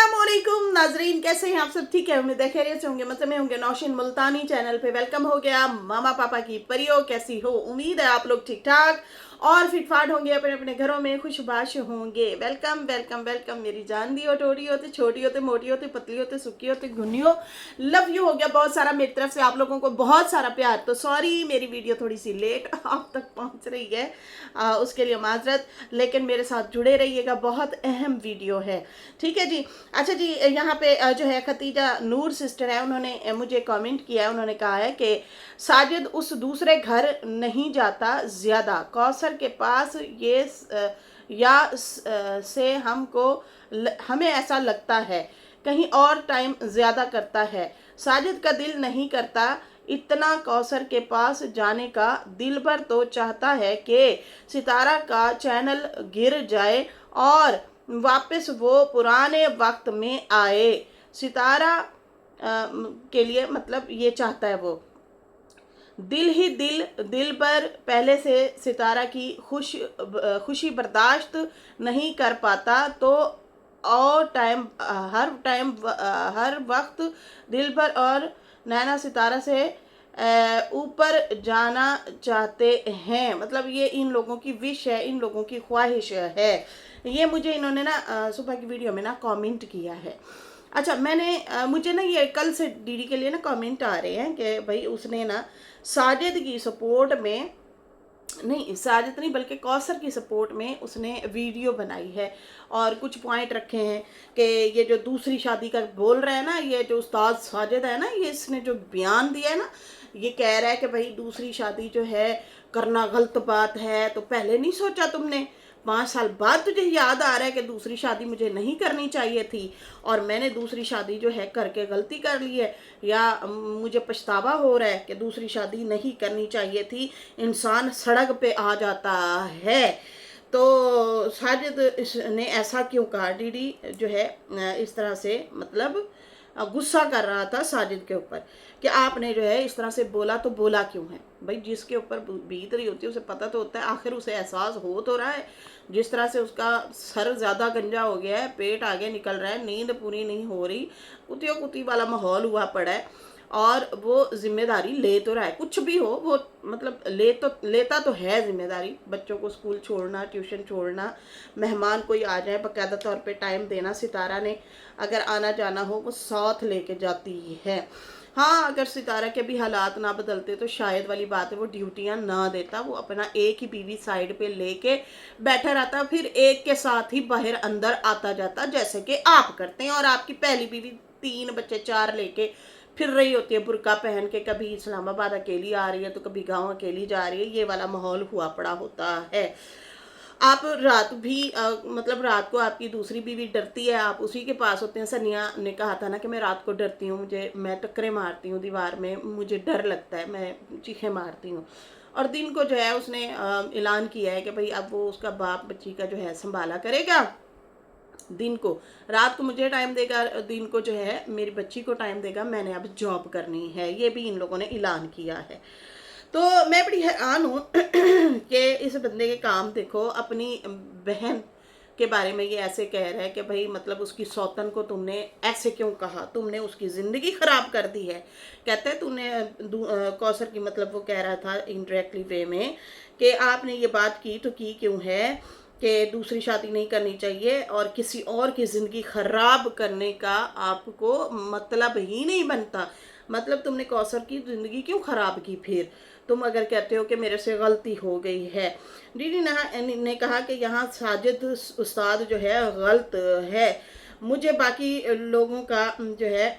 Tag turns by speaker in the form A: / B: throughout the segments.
A: अस्सलामुअलैकुम नाजरीन, कैसे हैं आप सब? ठीक है, उम्मीद है खैरियत से होंगे। मतलब में होंगे। नौशीन मुल्तानी चैनल पे वेलकम हो गया। मामा पापा की परियो, कैसी हो? उम्मीद है आप लोग ठीक ठाक और फिटफाट होंगे, अपने अपने घरों में खुशबाश होंगे। वेलकम वेलकम वेलकम मेरी जान दी हो, टोटी होते, छोटी होते, मोटी होते, पतली होते, सुखी होते, घुनी हो, लव यू हो गया बहुत सारा मेरी तरफ से। आप लोगों को बहुत सारा प्यार। तो सॉरी, मेरी वीडियो थोड़ी सी लेट आप तक पहुंच रही है, उसके लिए माजरत। लेकिन मेरे साथ जुड़े रहिएगा, बहुत अहम वीडियो है। ठीक है जी। अच्छा जी, यहाँ पे जो है खतीजा नूर सिस्टर है, उन्होंने मुझे कमेंट किया है। उन्होंने कहा है कि साजिद उस दूसरे घर नहीं जाता ज़्यादा, कौसर के पास ये से हमें ऐसा लगता है कहीं और टाइम ज़्यादा करता है। साजिद का दिल नहीं करता इतना कौसर के पास जाने का। दिल भर तो चाहता है कि सितारा का चैनल गिर जाए और वापस वो पुराने वक्त में आए। सितारा के लिए मतलब ये चाहता है वो। दिल ही दिल पर पहले से सितारा की खुशी बर्दाश्त नहीं कर पाता, तो और हर वक्त दिल पर और नैना सितारा से ऊपर जाना चाहते हैं। मतलब ये इन लोगों की विश है, इन लोगों की ख्वाहिश है। ये मुझे इन्होंने ना सुबह की वीडियो में ना कमेंट किया है। अच्छा, मुझे ना ये कल से डीडी के लिए ना कमेंट आ रहे हैं कि भाई उसने ना साजिद की सपोर्ट में, नहीं साजिद नहीं बल्कि कौसर की सपोर्ट में उसने वीडियो बनाई है और कुछ पॉइंट रखे हैं कि ये जो दूसरी शादी का बोल रहे हैं ना, ये जो उस्ताद साजिद है ना, ये इसने जो बयान दिया है ना, ये कह रहा है कि भाई दूसरी शादी जो है करना गलत बात है। तो पहले नहीं सोचा तुमने? 5 साल बाद तुझे याद आ रहा है कि दूसरी शादी मुझे नहीं करनी चाहिए थी और मैंने दूसरी शादी जो है करके गलती कर ली है, या मुझे पछतावा हो रहा है कि दूसरी शादी नहीं करनी चाहिए थी। इंसान सड़क पे आ जाता है। तो साजिद इसने ऐसा क्यों कहा? डीडी जो है इस तरह से मतलब गुस्सा कर रहा था साजिद के ऊपर कि आपने जो है इस तरह से बोला, तो बोला क्यों है भाई? जिसके ऊपर बीत रही होती है उसे पता तो होता है, आखिर उसे एहसास हो तो रहा है। जिस तरह से उसका सर ज़्यादा गंजा हो गया है, पेट आगे निकल रहा है, नींद पूरी नहीं हो रही, कुतियो कुती वाला माहौल हुआ पड़ा है, और वो जिम्मेदारी ले तो रहा है। कुछ भी हो वो मतलब लेता तो है जिम्मेदारी। बच्चों को स्कूल छोड़ना, ट्यूशन छोड़ना, मेहमान कोई आ जाए बाकायदा तौर पे टाइम देना। सितारा ने अगर आना जाना हो वो साथ लेके जाती है। हाँ, अगर सितारा के भी हालात ना बदलते तो शायद वाली बात है वो ड्यूटियां ना देता, वो अपना एक ही बीवी साइड पे लेके बैठा रहता, फिर एक के साथ ही बाहर अंदर आता जाता, जैसे कि आप करते हैं। और आपकी पहली बीवी 3 बच्चे 4 लेके फिर रही होती है बुर्का पहन के, कभी इस्लामाबाद अकेली आ रही है तो कभी गांव अकेली जा रही है। ये वाला माहौल हुआ पड़ा होता है। आप रात भी मतलब रात को आपकी दूसरी बीवी डरती है, आप उसी के पास होते हैं। सनिया ने कहा था ना कि मैं रात को डरती हूँ, मैं टक्करें मारती हूँ दीवार में, मुझे डर लगता है, मैं चीखें मारती हूँ। और दिन को जो है उसने ऐलान किया है कि भाई अब वो उसका बाप बच्ची का जो है संभाला करेगा दिन को। रात को मुझे टाइम देगा, दिन को जो है मेरी बच्ची को टाइम देगा। मैंने अब जॉब करनी है, ये भी इन लोगों ने ऐलान किया है। तो मैं बड़ी हैरान हूँ कि इस बंदे के काम देखो। अपनी बहन के बारे में ये ऐसे कह रहा है कि भाई मतलब उसकी सौतन को तुमने ऐसे क्यों कहा, तुमने उसकी ज़िंदगी ख़राब कर दी है। कहते हैं तूने कौसर की मतलब वो कह रहा था इनडायरेक्टली वे में कि आपने ये बात की तो की क्यों है कि दूसरी शादी नहीं करनी चाहिए और किसी और की ज़िंदगी ख़राब करने का आपको मतलब ही नहीं बनता। मतलब तुमने कौसर की ज़िंदगी क्यों ख़राब की? फिर तुम अगर कहते हो कि मेरे से गलती हो गई है। दीदी ने कहा कि यहाँ साजिद उस्ताद जो है गलत है। मुझे बाकी लोगों का जो है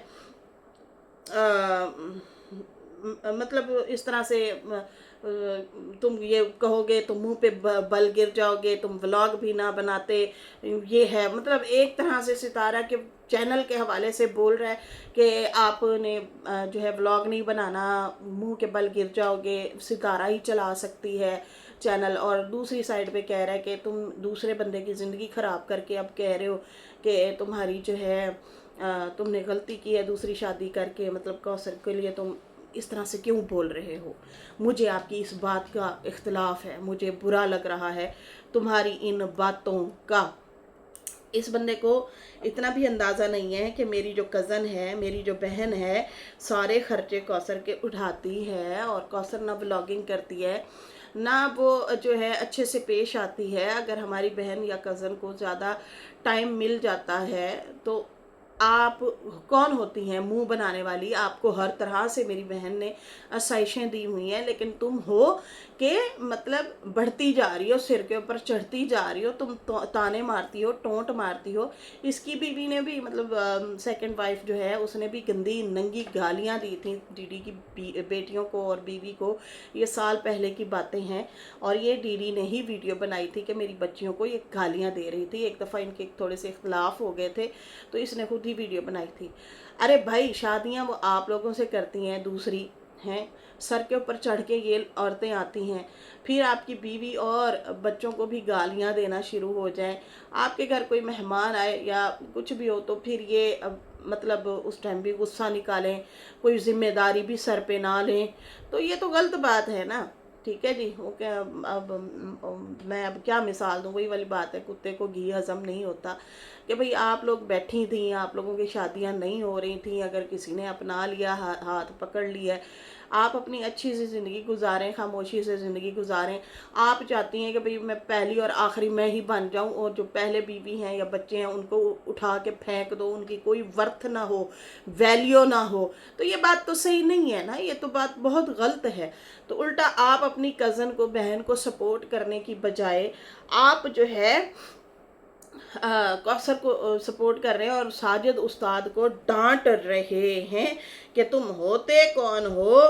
A: मतलब इस तरह से तुम ये कहोगे तो मुंह पे बल गिर जाओगे, तुम व्लॉग भी ना बनाते। ये है मतलब एक तरह से सितारा के चैनल के हवाले से बोल रहा है कि आपने जो है व्लॉग नहीं बनाना, मुंह के बल गिर जाओगे, सितारा ही चला सकती है चैनल। और दूसरी साइड पे कह रहा है कि तुम दूसरे बंदे की ज़िंदगी ख़राब करके अब कह रहे हो कि तुम्हारी जो है तुमने गलती की है दूसरी शादी करके। मतलब कौसर के लिए तुम इस तरह से क्यों बोल रहे हो? मुझे आपकी इस बात का इख्तलाफ है, मुझे बुरा लग रहा है तुम्हारी इन बातों का। इस बंदे को इतना भी अंदाज़ा नहीं है कि मेरी जो कज़न है, मेरी जो बहन है, सारे खर्चे कौसर के उठाती है, और कौसर ना व्लॉगिंग करती है, ना वो जो है अच्छे से पेश आती है। अगर हमारी बहन या कज़न को ज़्यादा टाइम मिल जाता है तो आप कौन होती हैं मुंह बनाने वाली? आपको हर तरह से मेरी बहन ने आसाइशें दी हुई हैं, लेकिन तुम हो कि मतलब बढ़ती जा रही हो, सिर के ऊपर चढ़ती जा रही हो, तुम ताने मारती हो, टोंट मारती हो। इसकी बीवी ने भी मतलब सेकंड वाइफ जो है उसने भी गंदी नंगी गालियां दी थी डीडी की बेटियों को और बीवी को। ये साल पहले की बातें हैं, और ये डीडी ने ही वीडियो बनाई थी कि मेरी बच्चियों को ये गालियां दे रही थी। एक दफ़ा इनके थोड़े से इख्तलाफ हो गए थे तो इसने खुद ही वीडियो बनाई थी। अरे भाई, शादियां वो आप लोगों से करती हैं, दूसरी हैं, सर के ऊपर चढ़ के ये औरतें आती हैं, फिर आपकी बीवी और बच्चों को भी गालियां देना शुरू हो जाए। आपके घर कोई मेहमान आए या कुछ भी हो तो फिर ये मतलब उस टाइम भी गुस्सा निकालें, कोई जिम्मेदारी भी सर पे ना लें, तो ये तो गलत बात है ना। ठीक है जी, वो क्या, अब मैं अब क्या मिसाल दूँ? वही वाली बात है, कुत्ते को घी हजम नहीं होता। कि भाई आप लोग बैठी थी, आप लोगों की शादियां नहीं हो रही थी, अगर किसी ने अपना लिया, हाथ पकड़ लिया, आप अपनी अच्छी सी ज़िंदगी गुजारें, खामोशी से ज़िंदगी गुजारें। आप चाहती हैं कि भाई मैं पहली और आखिरी मैं ही बन जाऊं, और जो पहले बीवी हैं या बच्चे हैं उनको उठा के फेंक दो, उनकी कोई वर्थ ना हो, वैल्यू ना हो, तो ये बात तो सही नहीं है ना, ये तो बात बहुत गलत है। तो उल्टा आप अपनी कज़न को, बहन को सपोर्ट करने की बजाय आप जो है कौसर को सपोर्ट कर रहे हैं और साजिद उस्ताद को डांट रहे हैं कि तुम होते कौन हो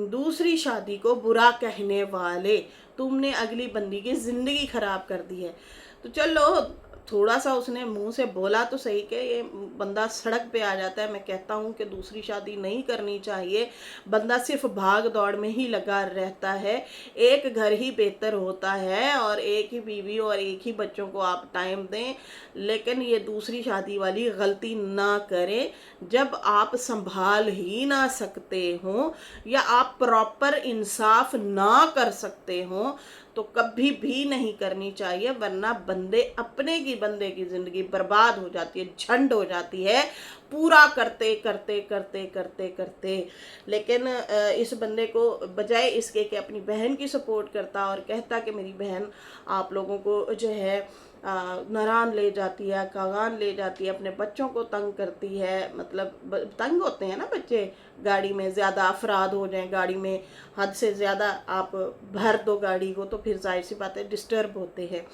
A: दूसरी शादी को बुरा कहने वाले, तुमने अगली बंदी की ज़िंदगी ख़राब कर दी है। तो चलो, थोड़ा सा उसने मुंह से बोला तो सही कि ये बंदा सड़क पे आ जाता है। मैं कहता हूँ कि दूसरी शादी नहीं करनी चाहिए, बंदा सिर्फ भाग दौड़ में ही लगा रहता है। एक घर ही बेहतर होता है, और एक ही बीवी और एक ही बच्चों को आप टाइम दें, लेकिन ये दूसरी शादी वाली गलती ना करें। जब आप संभाल ही ना सकते हो या आप प्रॉपर इंसाफ ना कर सकते हो तो कभी भी नहीं करनी चाहिए, वरना बंदे की जिंदगी बर्बाद हो जाती है, झंड हो जाती है, पूरा करते करते करते करते करते। लेकिन इस बंदे को बजाय इसके कि अपनी बहन की सपोर्ट करता और कहता कि मेरी बहन आप लोगों को जो है नारान ले जाती है, कागान ले जाती है, अपने बच्चों को तंग करती है, मतलब तंग होते हैं ना बच्चे, गाड़ी में ज़्यादा अफराद हो जाएं, गाड़ी में हद से ज़्यादा आप भर दो गाड़ी को तो फिर जाहिर सी बात है डिस्टर्ब होते हैं।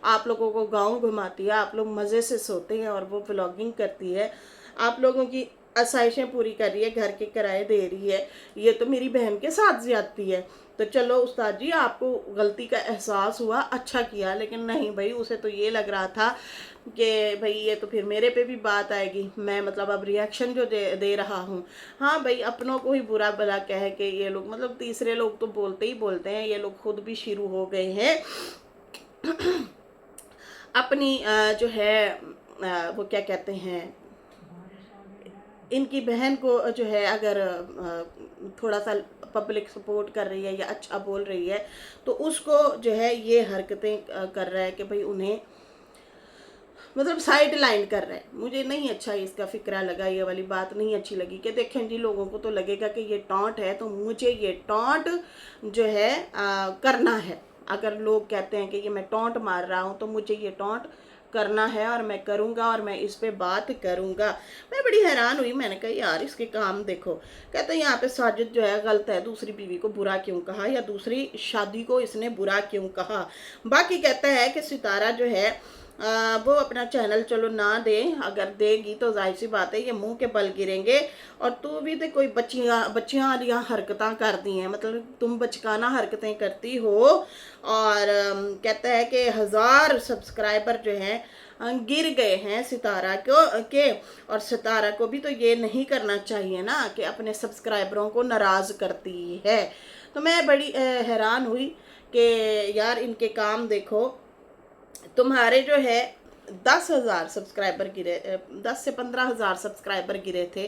A: आप लोगों को गाँव घुमाती है, आप लोग मज़े से सोते हैं, और वो व्लॉगिंग करती है, आप लोगों की आसाइशें पूरी कर रही है, घर के किराए दे रही है। ये तो मेरी बहन के साथ ज़्यादती है। तो चलो उस्ताद जी, आपको गलती का एहसास हुआ, अच्छा किया, लेकिन नहीं भाई, उसे तो ये लग रहा था कि भाई ये तो फिर मेरे पे भी बात आएगी, मैं मतलब अब रिएक्शन जो दे रहा हूँ। हाँ भाई, अपनों को ही बुरा भला कह के ये लोग, मतलब तीसरे लोग तो बोलते ही बोलते हैं, ये लोग खुद भी शुरू हो गए हैं अपनी जो है वो क्या कहते हैं, इनकी बहन को जो है अगर थोड़ा सा पब्लिक सपोर्ट कर रही है या अच्छा बोल रही है तो उसको जो है ये हरकतें कर रहा है कि भाई उन्हें मतलब साइड लाइन कर रहा है। मुझे नहीं अच्छा इसका फिक्रा लगा, ये वाली बात नहीं अच्छी लगी कि देखें जी, लोगों को तो लगेगा कि ये टॉन्ट है तो मुझे ये टॉन्ट जो है करना है। अगर लोग कहते हैं कि ये मैं टॉन्ट मार रहा हूँ तो मुझे ये टॉन्ट करना है और मैं करूँगा और मैं इस पे बात करूँगा। मैं बड़ी हैरान हुई, मैंने कहा यार इसके काम देखो। कहते हैं यहाँ पे साजिद जो है गलत है, दूसरी बीवी को बुरा क्यों कहा या दूसरी शादी को इसने बुरा क्यों कहा। बाकी कहता है कि सितारा जो है वो अपना चैनल चलो ना दे, अगर देगी तो जाहिर सी बात है ये मुंह के बल गिरेंगे, और तू भी तो कोई बच्चियां वालियां हरकतें कर दी हैं, मतलब तुम बचकाना हरकतें करती हो। और कहता है कि 1000 सब्सक्राइबर जो हैं गिर गए हैं सितारा के, और सितारा को भी तो ये नहीं करना चाहिए ना कि अपने सब्सक्राइबरों को नाराज़ करती है। तो मैं बड़ी हैरान हुई कि यार इनके काम देखो, तुम्हारे जो है 10,000 सब्सक्राइबर गिरे, 10 से 15,000 सब्सक्राइबर गिरे थे।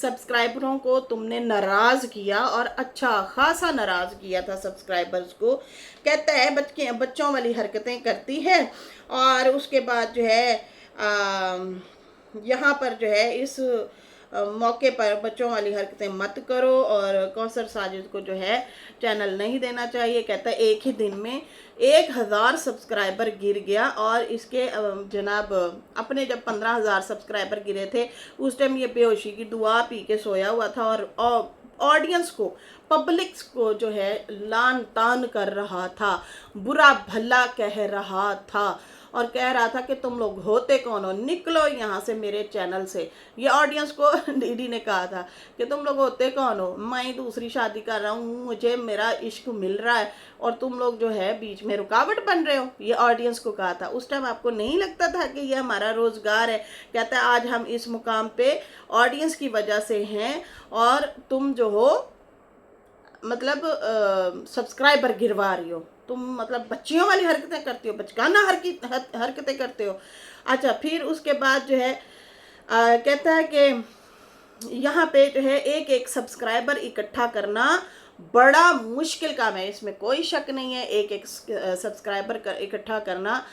A: सब्सक्राइबरों को तुमने नाराज़ किया और अच्छा खासा नाराज़ किया था सब्सक्राइबर्स को। कहता है बच्चों वाली हरकतें करती है, और उसके बाद जो है यहाँ पर जो है इस मौके पर बच्चों वाली हरकतें मत करो। और कौसर साजिद को जो है चैनल नहीं देना चाहिए। कहता है एक ही दिन में 1000 सब्सक्राइबर गिर गया। और इसके जनाब अपने जब 15,000 सब्सक्राइबर गिरे थे उस टाइम ये बेहोशी की दुआ पी के सोया हुआ था और ऑडियंस को, पब्लिक को जो है लान तान कर रहा था, बुरा भला कह रहा था और कह रहा था कि तुम लोग होते कौन हो, निकलो यहाँ से मेरे चैनल से। ये ऑडियंस को डीडी ने कहा था कि तुम लोग होते कौन हो, मैं दूसरी शादी कर रहा हूँ, मुझे मेरा इश्क मिल रहा है और तुम लोग जो है बीच में रुकावट बन रहे हो। ये ऑडियंस को कहा था। उस टाइम आपको नहीं लगता था कि ये हमारा रोजगार है? कहता है आज हम इस मुकाम पे ऑडियंस की वजह से हैं और तुम जो हो मतलब सब्सक्राइबर गिरवा रही हो, तुम मतलब बच्चियों वाली हरकतें करती हो, बचकाना हरकतें करते हो। अच्छा, फिर उसके बाद जो है कहता है कि यहाँ पे जो है एक एक सब्सक्राइबर इकट्ठा करना बड़ा मुश्किल काम है, इसमें कोई शक नहीं है। एक एक सब्सक्राइबर इकट्ठा करना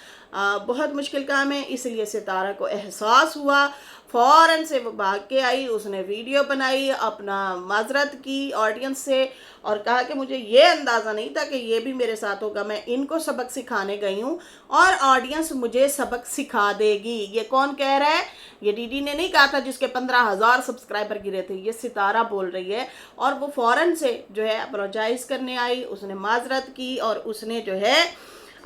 A: बहुत मुश्किल काम है। इसलिए सितारा को एहसास हुआ, फ़ौरन से वो भाग के आई, उसने वीडियो बनाई, अपना माजरत की ऑडियंस से और कहा कि मुझे ये अंदाज़ा नहीं था कि ये भी मेरे साथ होगा, मैं इनको सबक सिखाने गई हूँ और ऑडियंस मुझे सबक सिखा देगी। ये कौन कह रहा है? ये डीडी ने नहीं कहा था जिसके 15,000 सब्सक्राइबर गिरे थे, ये सितारा बोल रही है। और वो फ़ौरन से जो है अप्रोजाइज़ करने आई, उसने माजरत की और उसने जो है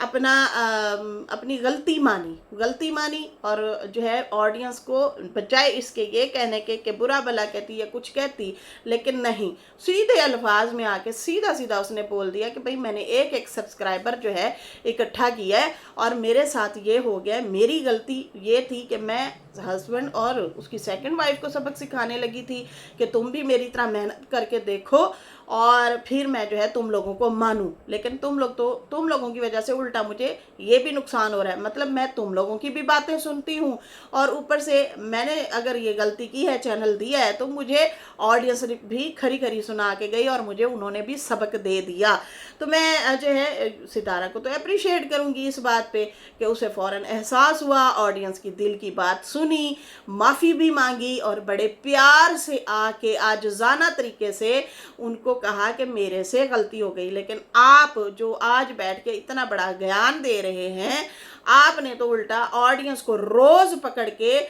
A: अपनी गलती मानी और जो है ऑडियंस को बजाय इसके ये कहने के बुरा भला कहती या कुछ कहती, लेकिन नहीं, सीधे अल्फाज में आके सीधा सीधा उसने बोल दिया कि भाई मैंने एक एक सब्सक्राइबर जो है इकट्ठा किया है और मेरे साथ ये हो गया। मेरी गलती ये थी कि मैं हस्बैंड और उसकी सेकंड वाइफ को सबक सिखाने लगी थी कि तुम भी मेरी तरह मेहनत करके देखो और फिर मैं जो है तुम लोगों को मानूं। लेकिन तुम लोगों की वजह से उल्टा मुझे ये भी नुकसान हो रहा है। मतलब मैं तुम लोगों की भी बातें सुनती हूँ और ऊपर से मैंने अगर ये गलती की है, चैनल दिया है, तो मुझे ऑडियंस भी खरी खरी सुना के गई और मुझे उन्होंने भी सबक दे दिया। तो मैं जो है सितारा को तो अप्रिशिएट करूँगी इस बात पे कि उसे फ़ौरन एहसास हुआ, ऑडियंस की दिल की बात सुनी, माफ़ी भी मांगी और बड़े प्यार से आके आजिज़ाना तरीके से उनको कहा कि मेरे से गलती हो गई। लेकिन आप जो आज बैठ के इतना बड़ा ज्ञान दे रहे हैं, आपने तो उल्टा ऑडियंस को रोज पकड़ के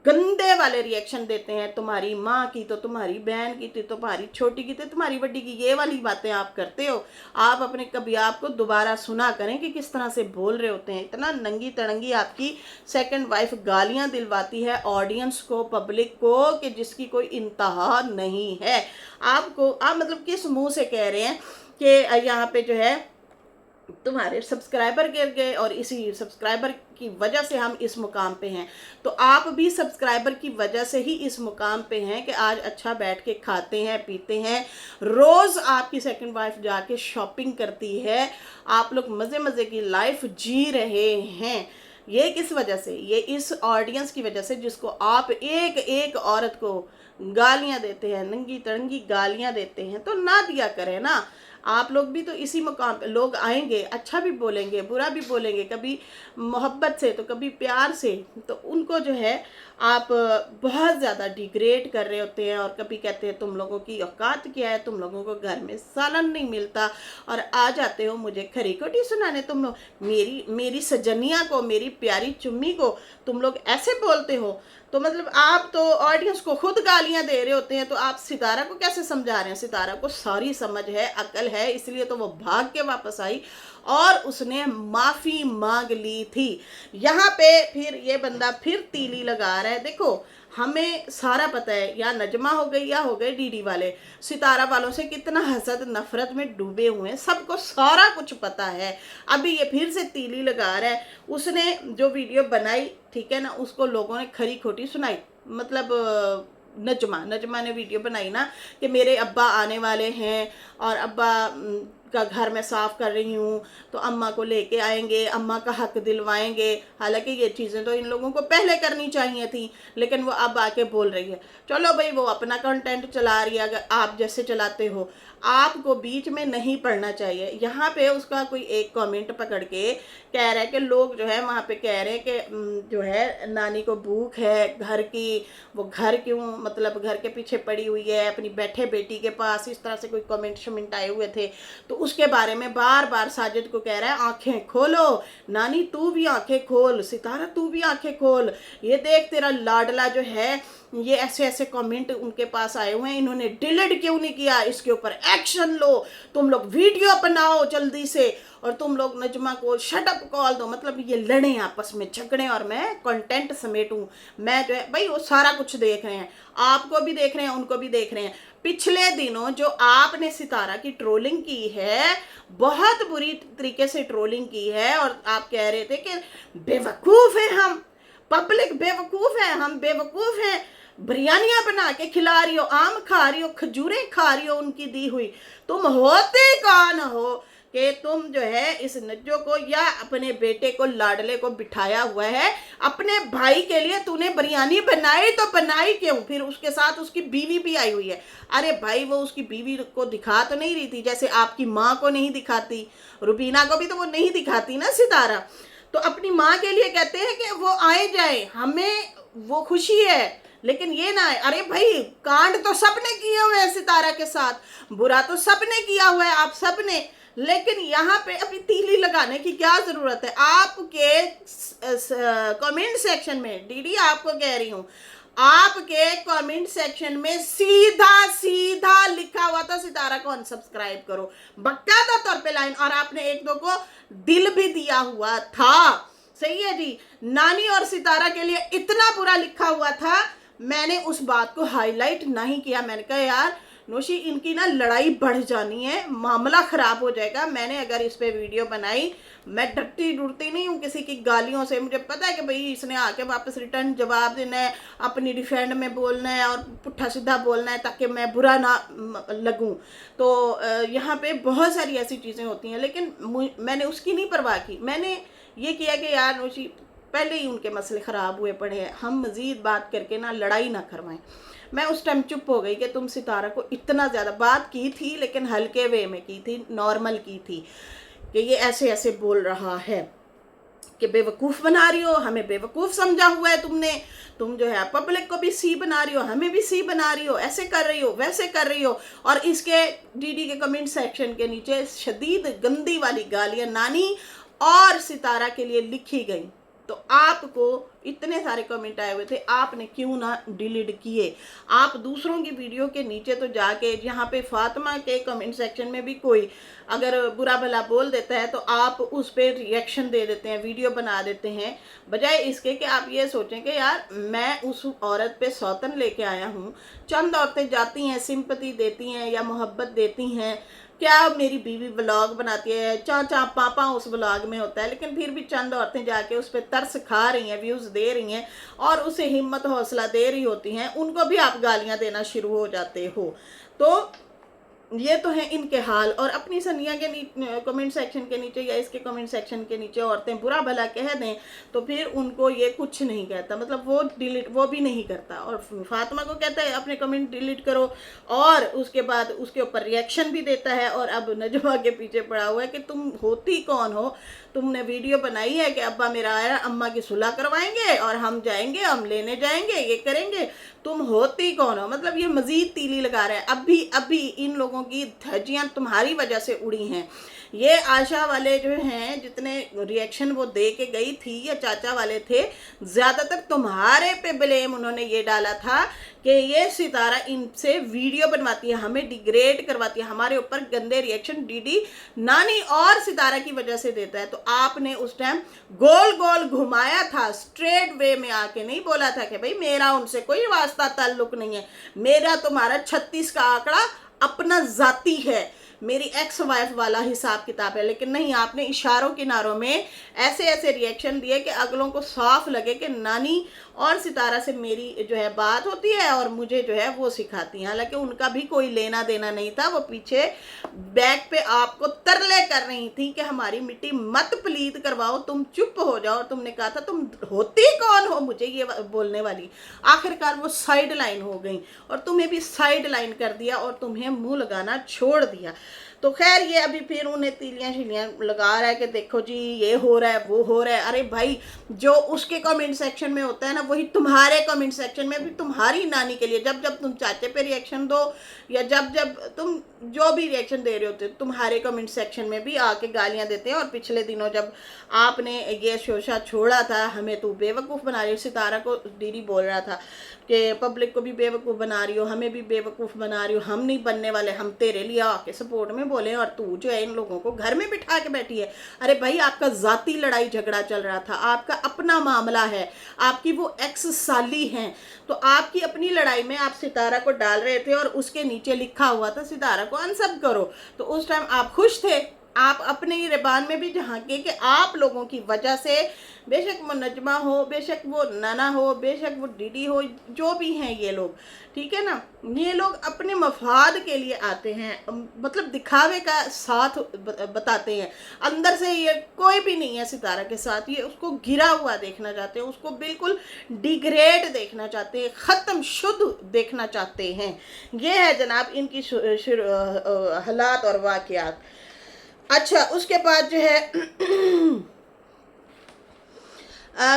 A: गंदे वाले रिएक्शन देते हैं। तुम्हारी माँ की तो, तुम्हारी बहन की थी, तुम्हारी छोटी की थी, तुम्हारी बड़ी की, ये वाली बातें आप करते हो। आप अपने कभी आपको दोबारा सुना करें कि किस तरह से बोल रहे होते हैं। इतना नंगी तड़ंगी आपकी सेकंड वाइफ गालियां दिलवाती है ऑडियंस को, पब्लिक को, कि जिसकी कोई इंतहा नहीं है। आप मतलब किस मुंह से कह रहे हैं कि यहाँ पे जो है तुम्हारे सब्सक्राइबर गिर गए और इसी सब्सक्राइबर की वजह से हम इस मुकाम पे हैं। तो आप भी सब्सक्राइबर की वजह से ही इस मुकाम पे हैं कि आज अच्छा बैठ के खाते हैं, पीते हैं। रोज़ आपकी सेकंड वाइफ जाके शॉपिंग करती है, आप लोग मज़े मज़े की लाइफ जी रहे हैं। ये किस वजह से? ये इस ऑडियंस की वजह से जिसको आप एक एक औरत को गालियां देते हैं, नंगी तड़ंगी गालियां देते हैं। तो ना दिया करें ना। आप लोग भी तो इसी मुकाम पे, लोग आएंगे, अच्छा भी बोलेंगे, बुरा भी बोलेंगे, कभी मोहब्बत से तो कभी प्यार से, तो उनको जो है आप बहुत ज़्यादा डिग्रेड कर रहे होते हैं। और कभी कहते हैं तुम लोगों की औकात क्या है, तुम लोगों को घर में सालन नहीं मिलता और आ जाते हो मुझे खरी खोटी सुनाने। तुम लोग मेरी सजनिया को, मेरी प्यारी चुम्मी को तुम लोग ऐसे बोलते हो। तो मतलब आप तो ऑडियंस को खुद गालियां दे रहे होते हैं, तो आप सितारा को कैसे समझा रहे हैं? सितारा को सारी समझ है, अकल है, इसलिए तो वो भाग के वापस आई और उसने माफ़ी मांग ली थी। यहाँ पे फिर ये बंदा फिर तीली लगा रहा है। देखो, हमें सारा पता है, या नजमा हो गई या हो गए डीडी वाले, सितारा वालों से कितना हसद नफरत में डूबे हुए हैं, सबको सारा कुछ पता है। अभी ये फिर से तीली लगा रहा है। उसने जो वीडियो बनाई, ठीक है ना, उसको लोगों ने खरी खोटी सुनाई। मतलब नजमा ने वीडियो बनाई ना कि मेरे अब्बा आने वाले हैं और अब्बा का घर मैं साफ़ कर रही हूँ तो अम्मा को लेके आएंगे, अम्मा का हक दिलवाएंगे। हालांकि ये चीज़ें तो इन लोगों को पहले करनी चाहिए थी, लेकिन वो अब आके बोल रही है। चलो भाई, वो अपना कंटेंट चला रही है, अगर आप जैसे चलाते हो, आपको बीच में नहीं पढ़ना चाहिए। यहाँ पे उसका कोई एक कमेंट पकड़ के कह रहा है कि लोग जो है वहाँ पे कह रहे हैं कि जो है नानी को भूख है घर की, वो घर क्यों मतलब घर के पीछे पड़ी हुई है अपनी बैठे बेटी के पास, इस तरह से कोई कमेंट शमेंट आए हुए थे। तो उसके बारे में बार बार साजिद को कह रहा है आंखें खोलो, नानी तू भी आंखें खोल, सितारा तू भी आंखें खोल, ये देख तेरा लाडला जो है ये ऐसे ऐसे कमेंट उनके पास आए हुए हैं, इन्होंने डिलीट क्यों नहीं किया, इसके ऊपर एक्शन लो, तुम लोग वीडियो बनाओ जल्दी से, और तुम लोग नजमा को शट अप कॉल दो। मतलब ये लड़ें आपस में, झगड़ें, और मैं कंटेंट समेटूं। मैं जो है भाई वो सारा कुछ देख रहे हैं, आपको भी देख रहे हैं, उनको भी देख रहे हैं। पिछले दिनों जो आपने सितारा की ट्रोलिंग की है, बहुत बुरी तरीके से ट्रोलिंग की है, और आप कह रहे थे कि बेवकूफ़ है हम, पब्लिक बेवकूफ़ है, हम बेवकूफ़ हैं, बिरयानियाँ बना के खिला रही हो, आम खा रही हो, खजूरें खा रही हो उनकी दी हुई, तुम होते कौन हो कि तुम जो है इस नज्जो को या अपने बेटे को लाडले को बिठाया हुआ है, अपने भाई के लिए तूने बिरयानी बनाई तो बनाई क्यों, फिर उसके साथ उसकी बीवी भी आई हुई है। अरे भाई वो उसकी बीवी को दिखा तो नहीं रही थी, जैसे आपकी माँ को नहीं दिखाती, रुबीना को भी तो वो नहीं दिखाती ना सितारा, तो अपनी माँ के लिए कहते हैं कि वो आए जाए, हमें वो खुशी है, लेकिन ये ना है। अरे भाई कांड तो सबने किए हुए हैं सितारा के साथ, बुरा तो सबने किया हुआ है, आप सबने, लेकिन यहाँ पे अभी तीली लगाने की क्या जरूरत है। आपके कमेंट सेक्शन में, दीदी आपको कह रही हूँ, आपके कमेंट सेक्शन में सीधा सीधा लिखा हुआ था सितारा को अनसब्सक्राइब करो, बाकायदा तौर पे लाइन, और आपने एक दो को दिल भी दिया हुआ था। सही है जी, नानी और सितारा के लिए इतना बुरा लिखा हुआ था, मैंने उस बात को हाईलाइट नहीं किया। मैंने कहा यार नोशी इनकी ना लड़ाई बढ़ जानी है, मामला ख़राब हो जाएगा। मैंने अगर इस पे वीडियो बनाई, मैं डरती डरती नहीं हूँ किसी की गालियों से, मुझे पता है कि भाई इसने आके वापस रिटर्न जवाब देना है, अपनी डिफेंड में बोलना है और पुट्ठा सीधा बोलना है ताकि मैं बुरा ना लगूँ। तो यहाँ पे बहुत सारी ऐसी चीज़ें होती हैं, लेकिन मैंने उसकी नहीं परवाह की। मैंने ये किया कि यार नोशी पहले ही उनके मसले ख़राब हुए पड़े हैं, हम मज़ीद बात करके ना लड़ाई ना करवाएं। मैं उस टाइम चुप हो गई कि तुम सितारा को इतना ज़्यादा बात की थी, लेकिन हल्के वे में की थी, नॉर्मल की थी कि ये ऐसे ऐसे बोल रहा है कि बेवकूफ़ बना रही हो, हमें बेवकूफ़ समझा हुआ है तुमने, तुम जो है पब्लिक को भी सी बना रही हो, हमें भी सी बना रही हो, ऐसे कर रही हो, वैसे कर रही हो। और इसके डीडी के कमेंट सेक्शन के नीचे शदीद गंदी वाली गालियाँ नानी और सितारा के लिए लिखी गई। तो आपको इतने सारे कमेंट आए हुए थे, आपने क्यों ना डिलीट किए। आप दूसरों की वीडियो के नीचे तो जाके, यहाँ पे फातिमा के कमेंट सेक्शन में भी कोई अगर बुरा भला बोल देता है तो आप उस पर रिएक्शन दे देते हैं, वीडियो बना देते हैं, बजाय इसके कि आप ये सोचें कि यार मैं उस औरत पे सौतन लेके आया हूँ। चंद औरतें जाती हैं, सिंपैथी देती हैं या मोहब्बत देती हैं, क्या मेरी बीवी व्लॉग बनाती है, चाचा पापा उस व्लॉग में होता है, लेकिन फिर भी चंद औरतें जाके उस पर तरस खा रही हैं, व्यूज़ दे रही हैं और उसे हिम्मत हौसला दे रही होती हैं, उनको भी आप गालियां देना शुरू हो जाते हो। तो ये तो है इनके हाल। और अपनी सनिया के कमेंट सेक्शन के नीचे या इसके कमेंट सेक्शन के नीचे औरतें बुरा भला कह दें तो फिर उनको ये कुछ नहीं कहता, मतलब वो डिलीट वो भी नहीं करता, और फातिमा को कहता है अपने कमेंट डिलीट करो, और उसके बाद उसके ऊपर रिएक्शन भी देता है। और अब नजमा के पीछे पड़ा हुआ है कि तुम होती कौन हो, तुमने वीडियो बनाई है कि अब्बा मेरा आया, अम्मा की सुलह करवाएंगे और हम जाएंगे, हम लेने जाएंगे, ये करेंगे, तुम होती कौन हो। मतलब ये मजीद तीली लगा रहा है। अभी अभी इन लोगों की धज्जियां तुम्हारी वजह से उड़ी हैं। ये आशा वाले जो हैं जितने रिएक्शन वो दे के गई थी, या चाचा वाले थे, ज़्यादातर तुम्हारे पे ब्लेम उन्होंने ये डाला था कि ये सितारा इनसे वीडियो बनवाती है, हमें डिग्रेड करवाती है, हमारे ऊपर गंदे रिएक्शन डीडी नानी और सितारा की वजह से देता है। तो आपने उस टाइम गोल गोल घुमाया था, स्ट्रेट वे में आके नहीं बोला था कि भाई मेरा उनसे कोई वास्ता ताल्लुक नहीं है, मेरा तुम्हारा 36 का आंकड़ा अपना जाती है, मेरी एक्स वाइफ वाला हिसाब किताब है। लेकिन नहीं, आपने इशारों किनारों में ऐसे ऐसे रिएक्शन दिए कि अगलों को साफ लगे कि नानी और सितारा से मेरी जो है बात होती है और मुझे जो है वो सिखाती हैं। हालांकि उनका भी कोई लेना देना नहीं था, वो पीछे बैक पे आपको तरले कर रही थी कि हमारी मिट्टी मत प्लीत करवाओ, तुम चुप हो जाओ। और तुमने कहा था तुम होती कौन हो मुझे ये बोलने वाली। आखिरकार वो साइड लाइन हो गई और तुम्हें भी साइड लाइन कर दिया और तुम्हें मुंह लगाना छोड़ दिया। तो खैर ये अभी फिर उन्हें तीलियां शिलियां लगा रहा है कि देखो जी ये हो रहा है वो हो रहा है। अरे भाई, जो उसके कमेंट सेक्शन में होता है ना, वही तुम्हारे कमेंट सेक्शन में भी तुम्हारी नानी के लिए जब जब तुम चाचे पे रिएक्शन दो या जब जब तुम जो भी रिएक्शन दे रहे होते हो, तुम्हारे कमेंट सेक्शन में भी आके गालियां देते हैं। और पिछले दिनों जब आपने ये शोशा छोड़ा था, हमें तो बेवकूफ़ बना रही हो, सितारा को दीदी बोल रहा था कि पब्लिक को भी बेवकूफ़ बना रही हो, हमें भी बेवकूफ़ बना रही हो, हम नहीं बनने वाले, हम तेरे लिए आके सपोर्ट में बोले और तू जो है इन लोगों को घर में बिठा के बैठी है। अरे भाई, आपका जाती लड़ाई झगड़ा चल रहा था, आपका अपना मामला है, आपकी वो एक्स साली हैं, तो आपकी अपनी लड़ाई में आप सितारा को डाल रहे थे और उसके नीचे लिखा हुआ था सितारा को अनसब करो। तो उस टाइम आप खुश थे, आप अपने ही रेबान में भी झांके कि आप लोगों की वजह से, बेशक वो नजमा हो, बेशक वो नाना हो, बेशक वो डीडी हो, जो भी हैं ये लोग, ठीक है ना, ये लोग अपने मफाद के लिए आते हैं, मतलब दिखावे का साथ बताते हैं। अंदर से ये कोई भी नहीं है सितारा के साथ, ये उसको गिरा हुआ देखना चाहते हैं, उसको बिल्कुल डिग्रेड देखना चाहते हैं, ख़त्म शुद्ध देखना चाहते हैं। ये है जनाब इनकी हालात और वाक़यात। अच्छा, उसके बाद जो है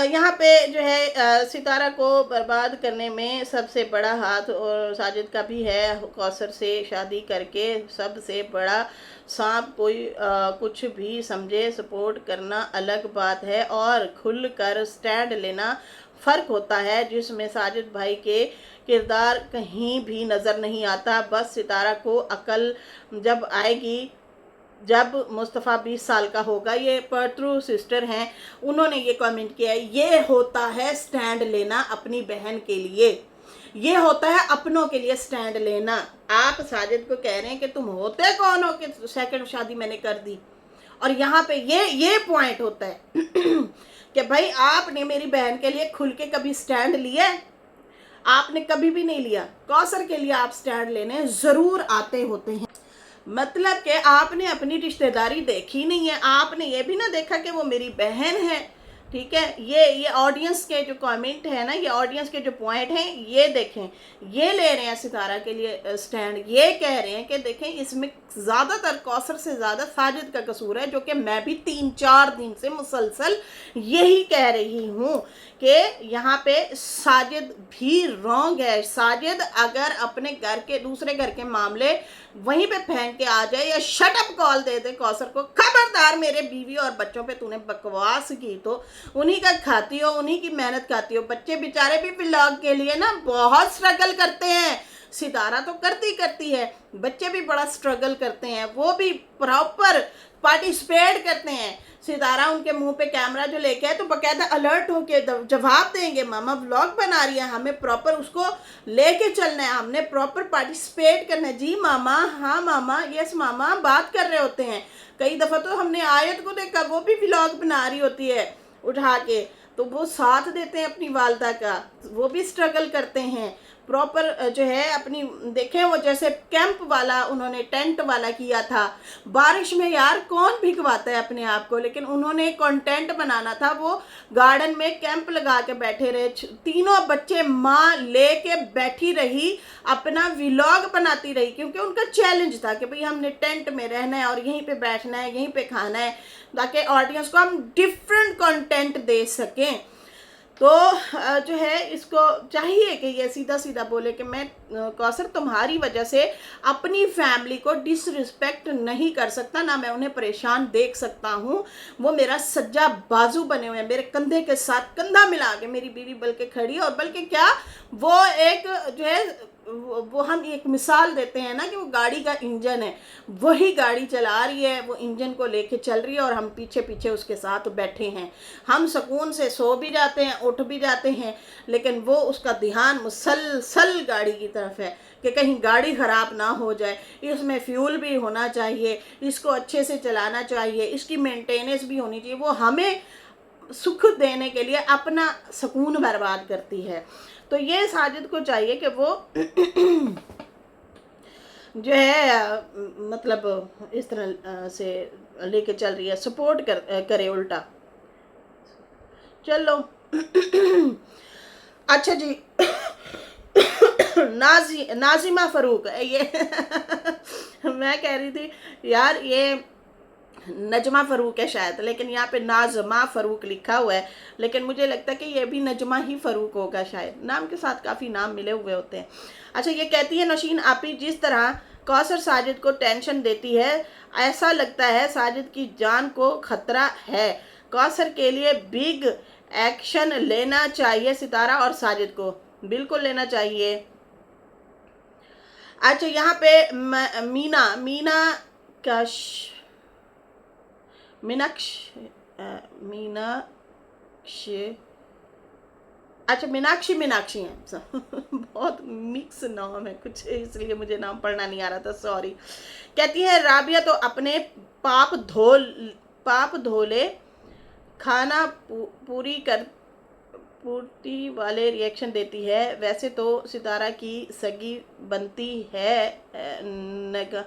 A: यहाँ पे जो है सितारा को बर्बाद करने में सबसे बड़ा हाथ और साजिद का भी है। कौसर से शादी करके सबसे बड़ा सांप कोई कुछ भी समझे, सपोर्ट करना अलग बात है और खुल कर स्टैंड लेना फ़र्क होता है, जिसमें साजिद भाई के किरदार कहीं भी नज़र नहीं आता। बस सितारा को अकल जब आएगी, जब मुस्तफ़ा 20 साल का होगा। ये परत्रु सिस्टर हैं, उन्होंने ये कमेंट किया है, ये होता है स्टैंड लेना अपनी बहन के लिए, ये होता है अपनों के लिए स्टैंड लेना। आप साजिद को कह रहे हैं कि तुम होते कौन हो कि सेकंड शादी मैंने कर दी। और यहाँ पे ये पॉइंट होता है कि भाई आपने मेरी बहन के लिए खुल के कभी स्टैंड लिया है? आपने कभी भी नहीं लिया। कौसर के लिए आप स्टैंड लेने ज़रूर आते होते हैं, मतलब कि आपने अपनी रिश्तेदारी देखी नहीं है, आपने ये भी ना देखा कि वो मेरी बहन है, ठीक है। ये ऑडियंस के जो कमेंट है ना, ये ऑडियंस के जो पॉइंट हैं, ये देखें, ये ले रहे हैं सितारा के लिए स्टैंड, ये कह रहे हैं कि देखें इसमें ज़्यादातर कौसर से ज़्यादा साजिद का कसूर है, जो कि मैं भी 3-4 दिन से मुसलसल यही कह रही हूँ कि यहाँ पे साजिद भी रॉन्ग है। साजिद अगर अपने घर के दूसरे घर के मामले वहीं पे फेंक के आ जाए या शट अप कॉल दे दे कौसर को, खबरदार मेरे बीवी और बच्चों पे तूने बकवास की तो उन्हीं का खाती हो, उन्हीं की मेहनत खाती हो। बच्चे बेचारे भी व्लॉग के लिए ना बहुत स्ट्रगल करते हैं, सितारा तो करती है, बच्चे भी बड़ा स्ट्रगल करते हैं, वो भी प्रॉपर पार्टिसिपेट करते हैं। सितारा उनके मुंह पे कैमरा जो लेके आए तो बाकायदा अलर्ट होके जवाब देंगे, मामा व्लॉग बना रही है, हमें प्रॉपर उसको लेके चलना है, हमने प्रॉपर पार्टिसिपेट करना है। जी मामा, हाँ मामा, यस मामा, बात कर रहे होते हैं। कई दफ़ा तो हमने आयत को देखा, वो भी व्लॉग बना रही होती है उठा के, तो वो साथ देते हैं अपनी वालदा का, वो भी स्ट्रगल करते हैं प्रॉपर जो है अपनी। देखें वो जैसे कैंप वाला उन्होंने टेंट वाला किया था, बारिश में यार कौन भिगवाता है अपने आप को, लेकिन उन्होंने कंटेंट बनाना था, वो गार्डन में कैंप लगा के बैठे रहे, तीनों बच्चे माँ लेके बैठी रही, अपना व्लॉग बनाती रही, क्योंकि उनका चैलेंज था कि भाई हमने टेंट में रहना है और यहीं पे बैठना है, यहीं पे खाना है, ताकि ऑडियंस को हम डिफरेंट कंटेंट दे सकें। तो जो है इसको चाहिए कि ये सीधा सीधा बोले कि मैं कौसर तुम्हारी वजह से अपनी फैमिली को डिसरिस्पेक्ट नहीं कर सकता, ना मैं उन्हें परेशान देख सकता हूँ। वो मेरा सज्जा बाजू बने हुए हैं, मेरे कंधे के साथ कंधा मिला के मेरी बीवी बल्कि खड़ी, और बल्कि क्या वो एक जो है वो हम एक मिसाल देते हैं ना कि वो गाड़ी का इंजन है, वही गाड़ी चला रही है, वो इंजन को लेके चल रही है और हम पीछे पीछे उसके साथ बैठे हैं। हम सुकून से सो भी जाते हैं, उठ भी जाते हैं, लेकिन वो उसका ध्यान मुसलसल गाड़ी की तरफ है कि कहीं गाड़ी ख़राब ना हो जाए, इसमें फ्यूल भी होना चाहिए, इसको अच्छे से चलाना चाहिए, इसकी मेंटेनेंस भी होनी चाहिए। वो हमें सुख देने के लिए अपना सुकून बर्बाद करती है। तो ये साजिद को चाहिए कि वो जो है मतलब इस तरह से लेके चल रही है, सपोर्ट करे उल्टा। चलो अच्छा जी नाजिमा फ़ारूक ये मैं कह रही थी यार ये नजमा फ़ारूक है शायद, लेकिन यहाँ पे नाजमा फ़ारूक लिखा हुआ है, लेकिन मुझे लगता है कि ये भी नजमा ही फ़ारूक होगा शायद, नाम के साथ काफ़ी नाम मिले हुए होते हैं। अच्छा, ये कहती है नौशीन आपी, जिस तरह कौसर साजिद को टेंशन देती है ऐसा लगता है साजिद की जान को खतरा है। कौसर के लिए बिग एक्शन लेना चाहिए सितारा और साजिद को, बिल्कुल लेना चाहिए। अच्छा, यहाँ पे मीना मीना कश मीनाक्ष मीनाक्ष अच्छा मीनाक्षी हैं बहुत मिक्स नाम है कुछ, इसलिए मुझे नाम पढ़ना नहीं आ रहा था, सॉरी। कहती है राबिया तो अपने पाप धोले खाना पूरी कर पूर्ति वाले रिएक्शन देती है। वैसे तो सितारा की सगी बनती है, निकाह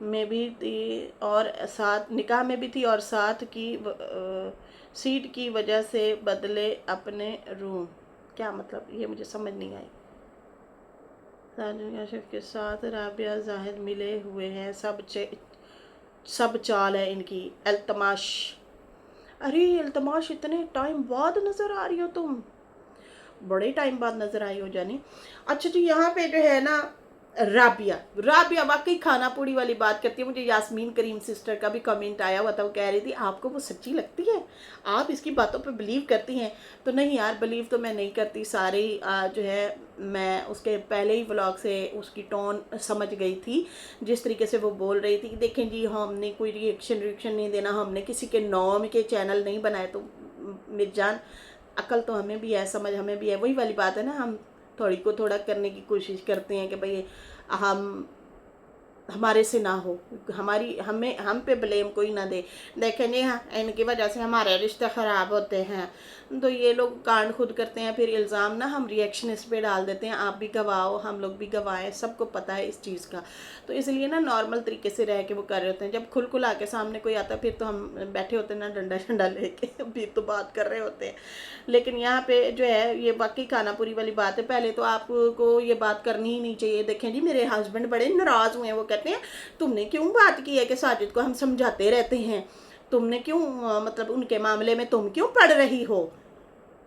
A: में भी थी और साथ की सीट की वजह से बदले अपने रूम। क्या मतलब, ये मुझे समझ नहीं आई। साजिद के साथ राबिया जाहिद मिले हुए हैं, सब चाल है इनकी। अल्तमाश, अरे अल्तमाश इतने टाइम बाद नज़र आ रही हो तुम, बड़े टाइम बाद नज़र आई हो जानी। अच्छा जी, यहाँ पे जो है ना राबिया वाकई खाना पूड़ी वाली बात करती है। मुझे यास्मीन करीम सिस्टर का भी कमेंट आया हुआ था, वो कह रही थी आपको वो सच्ची लगती है, आप इसकी बातों पे बिलीव करती हैं। तो नहीं यार, बिलीव तो मैं नहीं करती, सारे जो है मैं उसके पहले ही व्लॉग से उसकी टोन समझ गई थी, जिस तरीके से वो बोल रही थी कि देखें जी हमने कोई रिएक्शन नहीं देना, हमने किसी के नॉम के चैनल नहीं बनाए। तो मिर्जान, अकल तो हमें भी है, समझ हमें भी है, वही वाली बात है ना, हम थोड़ी को थोड़ा करने की कोशिश करते हैं कि भाई हमारे से ना हो, हम पे ब्लेम कोई ना दे। देखें जी, हाँ इनकी वजह से हमारे रिश्ते ख़राब होते हैं, तो ये लोग कांड खुद करते हैं, फिर इल्ज़ाम ना हम रिएक्शन इस पे डाल देते हैं, आप भी गवाओ हम लोग भी गवाएं, सबको पता है इस चीज़ का। तो इसलिए ना नॉर्मल तरीके से रह के वो कर रहे होते हैं। जब खुल आके सामने कोई आता फिर तो हम बैठे होते हैं ना डंडा लेके फिर तो बात कर रहे होते हैं। लेकिन यहाँ पे जो है ये वाकई खानापुरी वाली बात है। पहले तो आपको ये बात करनी ही नहीं चाहिए। देखें जी, मेरे हस्बैंड बड़े नाराज़ हुए हैं, वो कहते हैं तुमने क्यों बात की है कि साजिद को हम समझाते रहते हैं, तुमने क्यों मतलब उनके मामले में तुम क्यों पढ़ रही हो,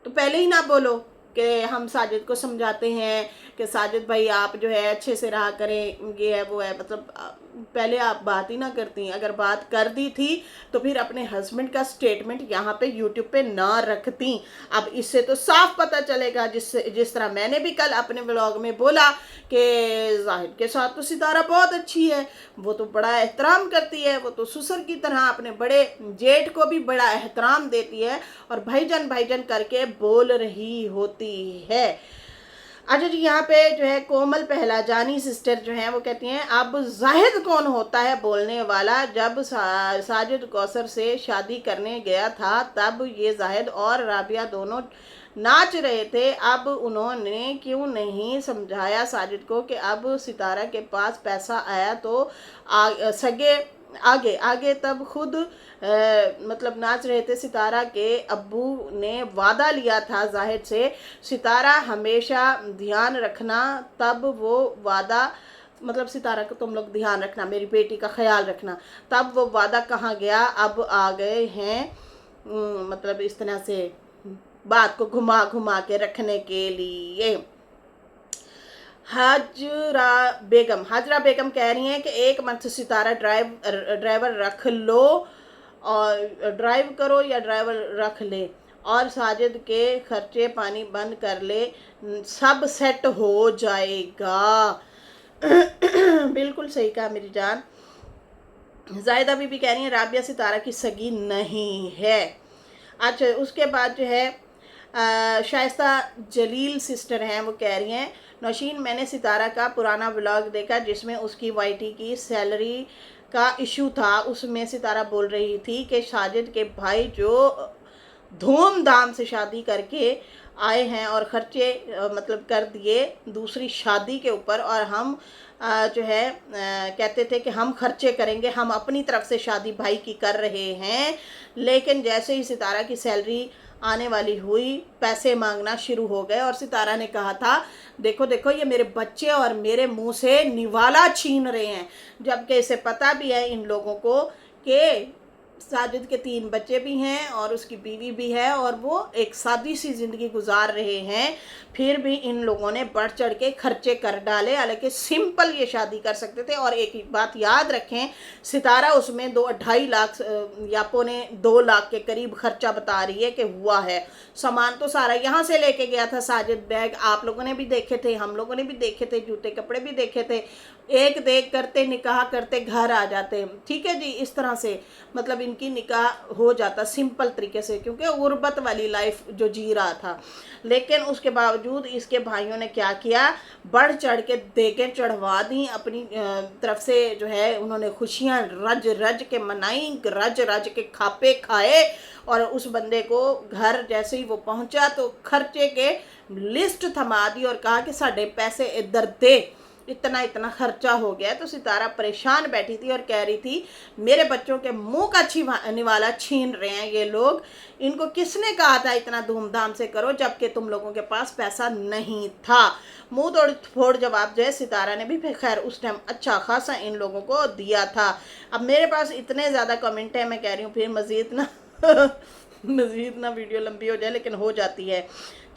A: तो पहले ही ना बोलो कि हम साजिद को समझाते हैं कि साजिद भाई आप जो है अच्छे से रहा करें, ये है वो है, मतलब पहले आप बात ही ना करती। अगर बात कर दी थी तो फिर अपने हस्बैंड का स्टेटमेंट यहाँ पे यूट्यूब पे ना रखती। अब इससे तो साफ पता चलेगा, जिस तरह मैंने भी कल अपने व्लॉग में बोला कि जाहिद के साथ तो सितारा बहुत अच्छी है, वो तो बड़ा एहतराम करती है, वो तो ससुर की तरह अपने बड़े जेठ को भी बड़ा एहतराम देती है और भाईजान करके बोल रही होती है। अच्छा जी, यहाँ पे जो है कोमल पहलाजानी सिस्टर जो हैं वो कहती हैं अब जाहिद कौन होता है बोलने वाला, जब साजिद कौसर से शादी करने गया था तब ये जाहिद और राबिया दोनों नाच रहे थे। अब उन्होंने क्यों नहीं समझाया साजिद को कि अब सितारा के पास पैसा आया तो सगे आगे तब खुद मतलब नाच रहे थे। सितारा के अब्बू ने वादा लिया था जाहिद से, सितारा हमेशा ध्यान रखना, तब वो वादा मतलब सितारा को तुम लोग ध्यान रखना, मेरी बेटी का ख्याल रखना, तब वो वादा कहाँ गया, अब आ गए हैं मतलब इस तरह से बात को घुमा के रखने के लिए। हाजरा बेगम कह रही हैं कि एक मंथ सितारा ड्राइवर रख लो और ड्राइव करो या ड्राइवर रख ले और साजिद के खर्चे पानी बंद कर ले, सब सेट हो जाएगा। बिल्कुल सही कहा मेरी जान। जायदा भी कह रही हैं राबिया सितारा की सगी नहीं है। अच्छा, उसके बाद जो है शाइस्ता जलील सिस्टर हैं, वो कह रही हैं नौशीन मैंने सितारा का पुराना व्लॉग देखा जिसमें उसकी वाईटी की सैलरी का इशू था। उसमें सितारा बोल रही थी कि साजिद के भाई जो धूमधाम से शादी करके आए हैं और खर्चे मतलब कर दिए दूसरी शादी के ऊपर। और हम जो है कहते थे कि हम खर्चे करेंगे, हम अपनी तरफ से शादी भाई की कर रहे हैं। लेकिन जैसे ही सितारा की सैलरी आने वाली हुई, पैसे मांगना शुरू हो गए। और सितारा ने कहा था, देखो देखो ये मेरे बच्चे और मेरे मुंह से निवाला छीन रहे हैं। जबकि इसे पता भी है इन लोगों को कि साजिद के 3 बच्चे भी हैं और उसकी बीवी भी है और वो एक सादी सी ज़िंदगी गुजार रहे हैं। फिर भी इन लोगों ने बढ़ चढ़ के खर्चे कर डाले, हालांकि सिंपल ये शादी कर सकते थे। और एक बात याद रखें, सितारा उसमें 2-2.5 लाख या पौने 2 लाख के करीब खर्चा बता रही है कि हुआ है। सामान तो सारा यहाँ से लेके गया था साजिद, बैग आप लोगों ने भी देखे थे, हम लोगों ने भी देखे थे, जूते कपड़े भी देखे थे। एक देख करते निकाह करते घर आ जाते, ठीक है जी। इस तरह से मतलब इनकी निकाह हो जाता सिंपल तरीके से, क्योंकि गुर्बत वाली लाइफ जो जी रहा था। लेकिन उसके बावजूद इसके भाइयों ने क्या किया, बढ़ चढ़ के देखें चढ़वा दी अपनी तरफ से। जो है उन्होंने खुशियां रज रज के मनाई, रज रज के खापे खाए। और उस बंदे को घर जैसे ही वो पहुंचा तो खर्चे के लिस्ट थमा दी और कहा कि साढ़े पैसे इधर दे, इतना इतना खर्चा हो गया। तो सितारा परेशान बैठी थी और कह रही थी, मेरे बच्चों के मुंह का निवाला छीन रहे हैं ये लोग, इनको किसने कहा था इतना धूमधाम से करो जबकि तुम लोगों के पास पैसा नहीं था। मुंह तोड़ फोड़ जवाब जो है सितारा ने भी खैर उस टाइम अच्छा खासा इन लोगों को दिया था। अब मेरे पास इतने ज़्यादा कमेंट है, मैं कह रही हूँ फिर मज़ीद ना मज़ीद ना वीडियो लंबी हो जाए, लेकिन हो जाती है।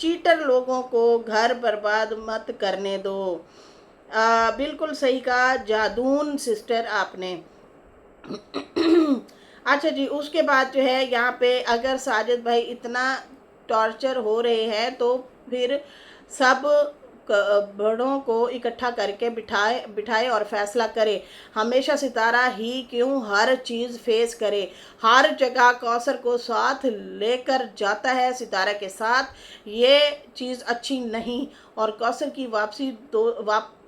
A: चीटर लोगों को घर बर्बाद मत करने दो। बिल्कुल सही कहा जादून सिस्टर आपने। अच्छा जी, उसके बाद जो है यहाँ पे अगर साजिद भाई इतना टॉर्चर हो रहे हैं तो फिर सब बड़ों को इकट्ठा करके बिठाए और फैसला करे। हमेशा सितारा ही क्यों हर चीज़ फेस करे, हर जगह कौसर को साथ लेकर जाता है सितारा के साथ, ये चीज़ अच्छी नहीं। और कौसर की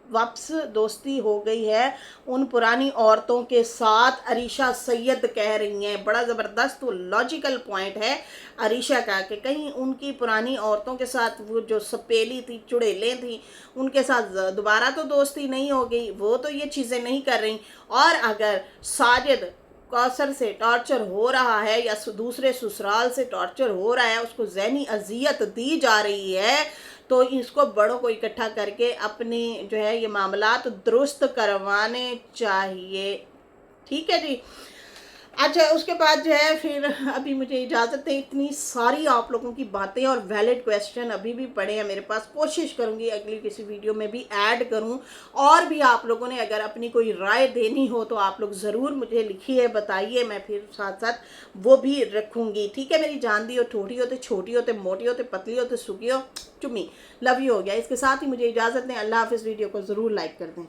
A: वापस दोस्ती हो गई है उन पुरानी औरतों के साथ, अरीशा सैयद कह रही हैं। बड़ा ज़बरदस्त वो लॉजिकल पॉइंट है अरीशा का कि कहीं उनकी पुरानी औरतों के साथ वो जो सपेली थी, चुड़ैलें थी, उनके साथ दोबारा तो दोस्ती नहीं हो गई, वो तो ये चीज़ें नहीं कर रही। और अगर साजिद कौसर से टॉर्चर हो रहा है या दूसरे ससुराल से टॉर्चर हो रहा है, उसको ज़हनी अजियत दी जा रही है, तो इसको बड़ों को इकट्ठा करके अपनी जो है ये मामलात दुरुस्त करवाने चाहिए। ठीक है जी। अच्छा, उसके बाद जो है फिर अभी मुझे इजाज़त है। इतनी सारी आप लोगों की बातें और वैलिड क्वेश्चन अभी भी पड़े हैं मेरे पास, कोशिश करूँगी अगली किसी वीडियो में भी ऐड करूँ। और भी आप लोगों ने अगर अपनी कोई राय देनी हो तो आप लोग ज़रूर मुझे लिखिए, बताइए, मैं फिर साथ साथ वो भी रखूँगी। ठीक है मेरी जान दी हो, छोटी होते छोटी होते मोटी होते पतली होते सुखी हो, चुम्मी लव यू हो गया। इसके साथ ही मुझे इजाज़त दें। अल्लाह हाफ़िज़। वीडियो को ज़रूर लाइक कर दें।